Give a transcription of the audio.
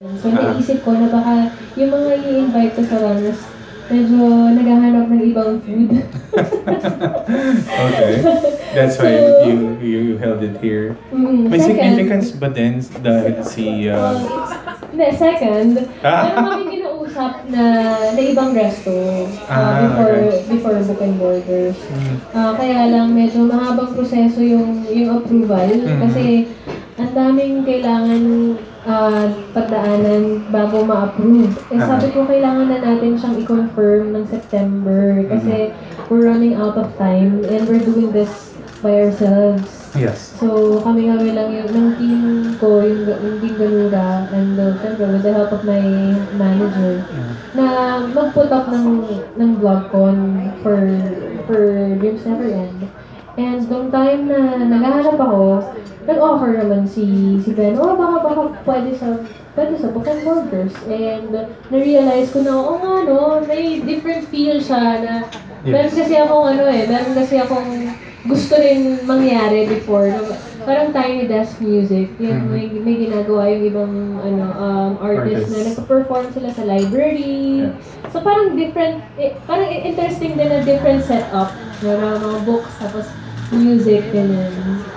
So, naisip ko na baka yung mga i-invite ko sa runners, medyo naghahanap ng ibang food. Okay. That's why you held it here. May Second, significance ba din dahil si... Hindi, second, meron kami kinausap na ibang resto before Book and Borders. Kaya lang medyo mahabang proseso yung approval kasi ang daming kailangan pagdaanan bago ma-approve. Sabi ko kailangan na natin siyang i-confirm ng September kasi we're running out of time and we're doing this by ourselves. Yes. So, kami-kami lang yung ng team ko, yung team Ganuga, and syempre with the help of my manager, na mag-put up ng vlogcon for Dreams Never End. And nung time na naghahanap ako, nag-offer naman si Ben, baka pwede sa Book and Borders. And na-realize ko na, nga no, may different feel siya na, meron kasi akong gusto rin mangyari before. No? Parang Tiny Desk Music. Yung may ginagawa yung ibang artists na nagpa-perform sila sa library. So parang different, parang interesting din na different setup. Mga books, tapos music, ganun.